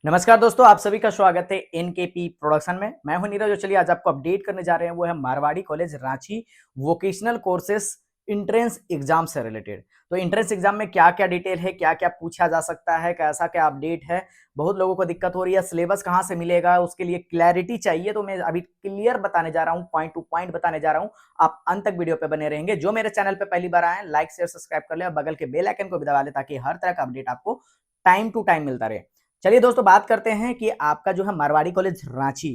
नमस्कार दोस्तों, आप सभी का स्वागत है एनकेपी प्रोडक्शन में। मैं हूं नीरज और चलिए आज आपको अपडेट करने जा रहे हैं वो है Marwari college Ranchi vocational courses entrance exam से रिलेटेड। तो इंट्रेंस एग्जाम में क्या क्या डिटेल है, क्या क्या पूछा जा सकता है, कैसा क्या अपडेट है। बहुत लोगों को दिक्कत हो रही है, सिलेबस कहाँ से मिलेगा, उसके लिए क्लैरिटी चाहिए। तो मैं अभी क्लियर बताने जा रहा हूँ, पॉइंट टू पॉइंट बताने जा रहा हूँ। आप अंत तक वीडियो पे बने रहेंगे। जो मेरे चैनल पे पहली बार आए, लाइक शेयर सब्सक्राइब कर ले और बगल के बेल आइकन को भी दबा ले ताकि हर तरह का अपडेट आपको टाइम टू टाइम मिलता रहे। चलिए दोस्तों, बात करते हैं कि आपका जो है मारवाड़ी कॉलेज रांची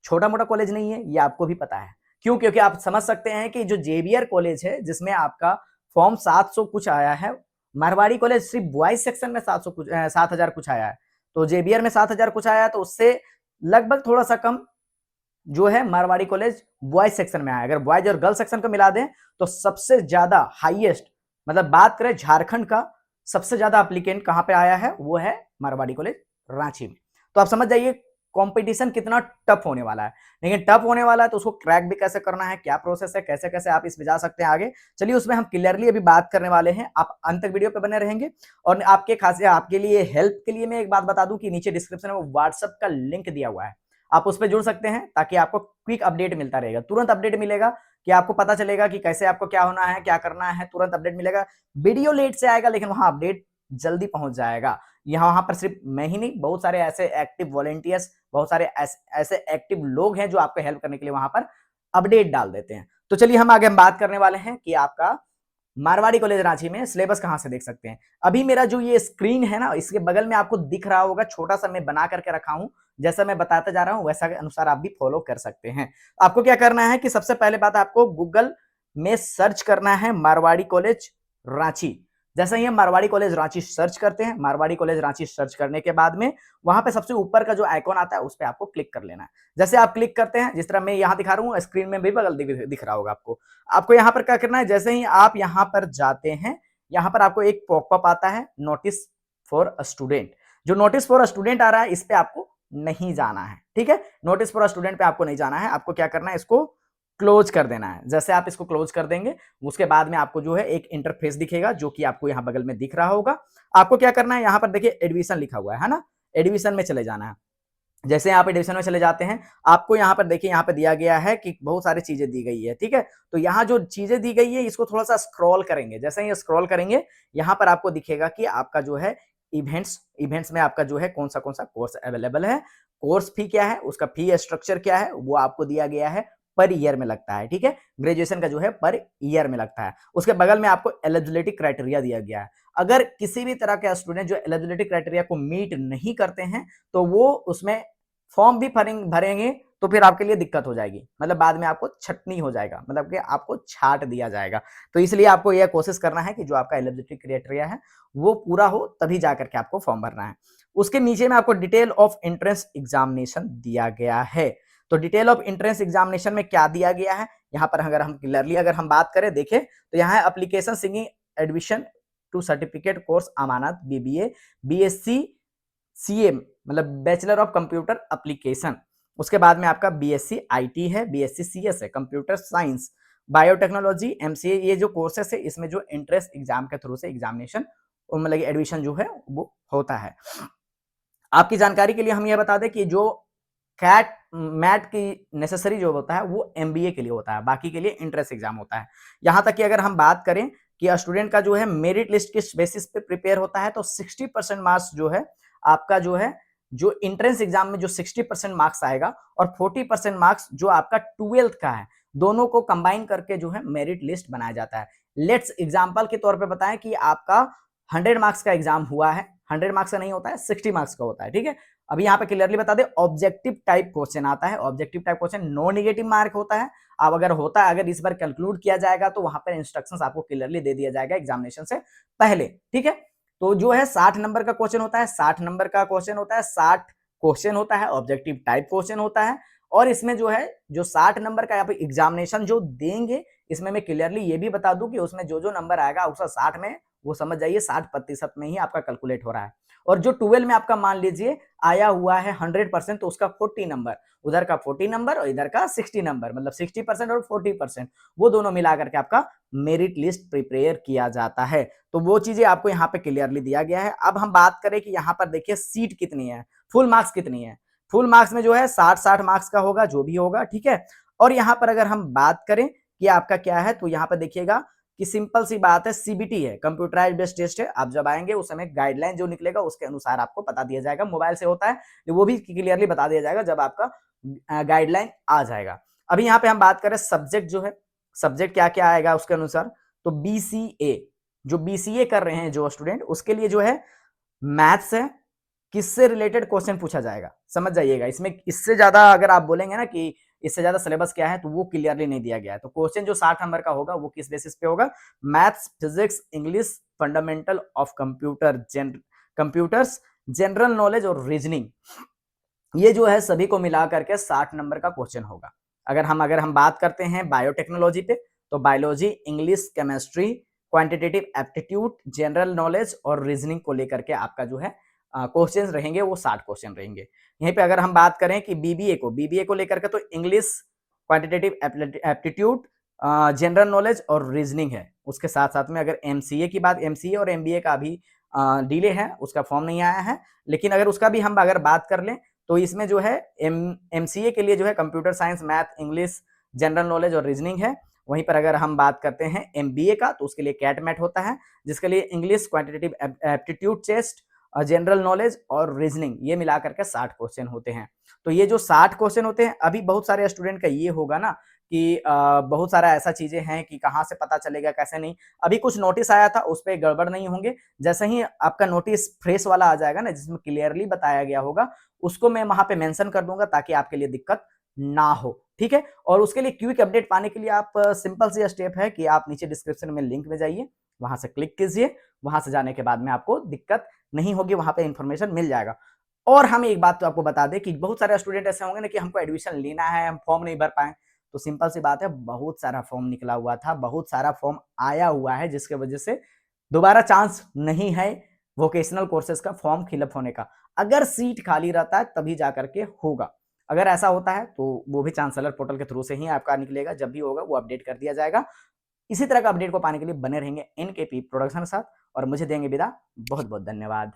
छोटा मोटा कॉलेज नहीं है, ये आपको भी पता है। क्यों? क्योंकि आप समझ सकते हैं कि जो जेवियर कॉलेज है जिसमें आपका फॉर्म 700 कुछ आया है, मारवाड़ी कॉलेज सिर्फ बॉयज सेक्शन में 700 कुछ 7000 कुछ आया है। तो जेवियर में 7000 कुछ आया है, तो उससे लगभग थोड़ा सा कम जो है मारवाड़ी कॉलेज बॉयज सेक्शन में आया। अगर बॉयज और गर्ल्स सेक्शन को मिला दें तो सबसे ज्यादा हाईएस्ट, मतलब बात करें झारखंड का सबसे ज्यादा एप्लीकेंट कहां पे आया है, वो है मारवाड़ी कॉलेज रांची में। तो आप समझ जाइए कंपटीशन कितना टफ होने वाला है। लेकिन टफ होने वाला है तो उसको क्रैक भी कैसे करना है, क्या प्रोसेस है, कैसे कैसे आप इसमें जा सकते हैं आगे, चलिए उसमें हम क्लियरली अभी बात करने वाले हैं। आप अंत तक वीडियो पे बने रहेंगे। और आपके खास आपके लिए हेल्प के लिए मैं एक बात बता दूं कि नीचे डिस्क्रिप्शन में व्हाट्सएप का लिंक दिया हुआ है, आप उस पर जुड़ सकते हैं ताकि आपको क्विक अपडेट मिलता रहेगा। तुरंत अपडेट मिलेगा कि आपको पता चलेगा कि कैसे आपको क्या होना है, क्या करना है। तुरंत अपडेट मिलेगा। वीडियो लेट से आएगा लेकिन वहां अपडेट जल्दी पहुंच जाएगा। यहाँ वहां पर सिर्फ मैं ही नहीं, बहुत सारे ऐसे एक्टिव वॉलेंटियर्स, बहुत सारे ऐसे एक्टिव लोग हैं जो आपको हेल्प करने के लिए वहां पर अपडेट डाल देते हैं। तो चलिए हम आगे बात करने वाले हैं कि आपका मारवाड़ी कॉलेज रांची में सिलेबस कहां से देख सकते हैं। अभी मेरा जो ये स्क्रीन है ना, इसके बगल में आपको दिख रहा होगा, छोटा सा मैं बना करके रखा हूं। जैसा मैं बताता जा रहा हूं वैसा के अनुसार आप भी फॉलो कर सकते हैं। आपको क्या करना है कि सबसे पहले बात आपको गूगल में सर्च करना है मारवाड़ी कॉलेज रांची। जैसे ही हम मारवाड़ी कॉलेज रांची सर्च करते हैं, मारवाड़ी कॉलेज रांची सर्च करने के बाद में वहां पे सबसे ऊपर का जो आइकॉन आता है उस पर आपको क्लिक कर लेना है। जैसे आप क्लिक करते हैं, जिस तरह मैं यहां दिखा रहा हूं, स्क्रीन में भी बगल दिख रहा होगा आपको। आपको यहाँ पर क्या करना है, जैसे ही आप यहाँ पर जाते हैं, यहाँ पर आपको एक पॉपअप आता है नोटिस फॉर स्टूडेंट। जो नोटिस फॉर स्टूडेंट आ रहा है इस पे आपको नहीं जाना है, ठीक है। नोटिस फॉर स्टूडेंट पे आपको नहीं जाना है। आपको क्या करना है, इसको क्लोज कर देना है। जैसे आप इसको क्लोज कर देंगे उसके बाद में आपको जो है एक इंटरफेस दिखेगा जो कि आपको यहाँ बगल में दिख रहा होगा। आपको क्या करना है, यहाँ पर देखिए एडमिशन लिखा हुआ है ना, एडमिशन में चले जाना है। जैसे यहाँ पे एडिशन में चले जाते हैं, आपको यहाँ पर देखिए, यहाँ पे दिया गया है कि बहुत सारी चीजें दी गई है, ठीक है। तो यहाँ जो चीजें दी गई है इसको थोड़ा सा स्क्रॉल करेंगे। जैसे ही स्क्रॉल करेंगे यहाँ पर आपको दिखेगा कि आपका जो है इवेंट्स, इवेंट्स में आपका जो है कौन सा कोर्स अवेलेबल है, कोर्स फी क्या है, उसका फी स्ट्रक्चर क्या है, वो आपको दिया गया है। पर ईयर में लगता है, ठीक है। ग्रेजुएशन का जो है पर ईयर में लगता है। उसके बगल में आपको एलिजिबिलिटी क्राइटेरिया दिया गया है। अगर किसी भी तरह के स्टूडेंट जो एलिजिबिलिटी क्राइटेरिया को मीट नहीं करते हैं तो वो उसमें फॉर्म भी भरेंगे तो फिर आपके लिए दिक्कत हो जाएगी, मतलब बाद में आपको छटनी हो जाएगा, मतलब कि आपको छाट दिया जाएगा। तो इसलिए आपको यह कोशिश करना है कि जो आपका एलिजिबिलिटी क्राइटेरिया है वो पूरा हो, तभी जाकर के आपको फॉर्म भरना है। उसके नीचे में आपको डिटेल ऑफ एंट्रेंस एग्जामिनेशन दिया गया है। तो डिटेल ऑफ एंट्रेंस एग्जामिनेशन में क्या दिया गया है, यहाँ पर अगर हम क्लियरली अगर हम बात करें, देखें तो यहाँ है एप्लीकेशन सिंगिंग एडमिशन टू सर्टिफिकेट कोर्स अमानत बीबीए बीएससी सीए, मतलब बैचलर ऑफ कंप्यूटर एप्लीकेशन। उसके बाद में आपका बीएससी आईटी है, बीएससी सीएस है, कंप्यूटर साइंस, बायोटेक्नोलॉजी, एमसीए। ये जो कोर्सेस है इसमें जो एंट्रेंस एग्जाम के थ्रू से एग्जामिनेशन, मतलब एडमिशन जो है वो होता है। आपकी जानकारी के लिए हम ये बता दें कि जो कैट मैट की नेसेसरी जो होता है वो एमबीए के लिए होता है, बाकी के लिए इंट्रेंस एग्जाम होता है। यहां तक कि अगर हम बात करें कि स्टूडेंट का जो है मेरिट लिस्ट किस बेसिस पे प्रिपेयर होता है, तो 60% मार्क्स जो है आपका जो है, जो इंट्रेंस एग्जाम में जो 60% मार्क्स आएगा और 40% मार्क्स जो आपका 12th का है, दोनों को कंबाइन करके जो है मेरिट लिस्ट बनाया जाता है। लेट्स एग्जाम्पल के तौर पे बताएं कि आपका 100 मार्क्स का एग्जाम हुआ है, 100 मार्क्स का नहीं होता है, 60 मार्क्स का होता है, ठीक है। अभी यहाँ पे क्लियरली बता दे, ऑब्जेक्टिव टाइप क्वेश्चन आता है। Objective type question no negative mark होता है। अब अगर होता है, अगर इस बार कंक्लूड किया जाएगा तो वहां पर इंस्ट्रक्शंस आपको क्लियरली दे दिया जाएगा एग्जामिनेशन से पहले, ठीक है। तो जो है 60 नंबर का क्वेश्चन होता है, 60 नंबर का क्वेश्चन होता है, 60 क्वेश्चन होता है, ऑब्जेक्टिव टाइप क्वेश्चन होता है। और इसमें जो है जो 60 नंबर का एग्जामिनेशन जो देंगे, इसमें मैं क्लियरली ये भी बता दूं कि उसमें जो जो नंबर आएगा उसका 60 में, वो समझ जाइए 60% में ही आपका कैलकुलेट हो रहा है। और जो 12 में आपका मान लीजिए आया हुआ है 100%, तो उसका 40 नंबर, उधर का 40 नंबर और इधर का 60 नंबर, मतलब 60% और 40%, वो दोनों मिलाकर के आपका मेरिट लिस्ट प्रिपेयर किया जाता है। तो वो चीजें आपको यहाँ पे क्लियरली दिया गया है। अब हम बात करें कि यहाँ पर देखिए सीट कितनी है। फुल मार्क्स कितनी है, फुल मार्क्स में जो है 60-60 मार्क्स का होगा, जो भी होगा, ठीक है। और यहाँ पर अगर हम बात करें कि आपका क्या है, तो यहाँ पर देखिएगा कि सिंपल सी बात है, सीबीटी है, कंप्यूटराइज्ड बेस्ड टेस्ट है। आप जब आएंगे उस समय गाइडलाइन जो निकलेगा उसके अनुसार आपको बता दिया जाएगा, मोबाइल से होता है, वो भी क्लियरली बता दिया जाएगा जब आपका गाइडलाइन आ जाएगा। अभी यहाँ पे हम बात करें सब्जेक्ट जो है, सब्जेक्ट क्या क्या आएगा उसके अनुसार, तो बीसीए, जो बीसीए कर रहे हैं जो स्टूडेंट, उसके लिए जो है मैथ्स है, किससे रिलेटेड क्वेश्चन पूछा जाएगा, समझ जाइएगा। इसमें इससे ज्यादा अगर आप बोलेंगे ना कि इससे ज्यादा सिलेबस क्या है, तो वो क्लियरली नहीं दिया गया है। तो क्वेश्चन जो 60 नंबर का होगा वो किस बेसिस पे होगा, maths, physics, English, fundamental of computers, general knowledge और रीजनिंग, ये जो है सभी को मिला करके 60 नंबर का क्वेश्चन होगा। अगर हम बात करते हैं बायोटेक्नोलॉजी पे, तो biology, English, chemistry, quantitative aptitude, general knowledge और रीजनिंग को लेकर के आपका जो है क्वेश्चंस रहेंगे, वो 60 क्वेश्चन रहेंगे। यहीं पे अगर हम बात करें कि बीबीए को लेकर के, तो English, quantitative aptitude, general knowledge और रीजनिंग है। उसके साथ साथ में अगर एमसीए की बात, एमसीए और एमबीए का अभी डिले है, उसका फॉर्म नहीं आया है, लेकिन अगर उसका भी हम अगर बात कर लें, तो इसमें जो है एमसीए के लिए जो है computer science, math, English, general knowledge और रीजनिंग है। वहीं पर अगर हम बात करते हैं एमबीए का, तो उसके लिए कैट मैट होता है, जिसके लिए English, quantitative aptitude test, general knowledge और रीजनिंग, ये मिलाकर के 60 क्वेश्चन होते हैं। तो ये जो 60 क्वेश्चन होते हैं, अभी बहुत सारे स्टूडेंट का ये होगा ना कि बहुत सारा ऐसा चीजें हैं कि कहाँ से पता चलेगा, कैसे नहीं। अभी कुछ नोटिस आया था, उस पर गड़बड़ नहीं होंगे। जैसे ही आपका नोटिस फ्रेश वाला आ जाएगा ना, जिसमें क्लियरली बताया गया होगा, उसको मैं वहां पे मेंशन कर दूंगा ताकि आपके लिए दिक्कत ना हो, ठीक है। और उसके लिए क्विक अपडेट पाने के लिए आप सिंपल सी स्टेप है कि आप नीचे डिस्क्रिप्शन में लिंक में जाइए, वहां से क्लिक कीजिए, वहां से जाने के बाद में आपको दिक्कत नहीं होगी, वहां पे इंफॉर्मेशन मिल जाएगा। और हम एक बात तो आपको बता दें कि बहुत सारे स्टूडेंट ऐसे होंगे ना कि हमको एडमिशन लेना है, हम फॉर्म नहीं भर पाए, तो सिंपल सी बात है, बहुत सारा फॉर्म निकला हुआ था, बहुत सारा फॉर्म आया हुआ है, जिसके वजह से दोबारा चांस नहीं है वोकेशनल कोर्सेज का फॉर्म फिलअप होने का। अगर सीट खाली रहता है तभी जाकर के होगा। अगर ऐसा होता है तो वो भी चांसलर पोर्टल के थ्रू से ही आपका निकलेगा, जब भी होगा वो अपडेट कर दिया जाएगा। इसी तरह का अपडेट को पाने के लिए बने रहेंगे एनकेपी प्रोडक्शन के साथ, और मुझे देंगे विदा। बहुत बहुत धन्यवाद।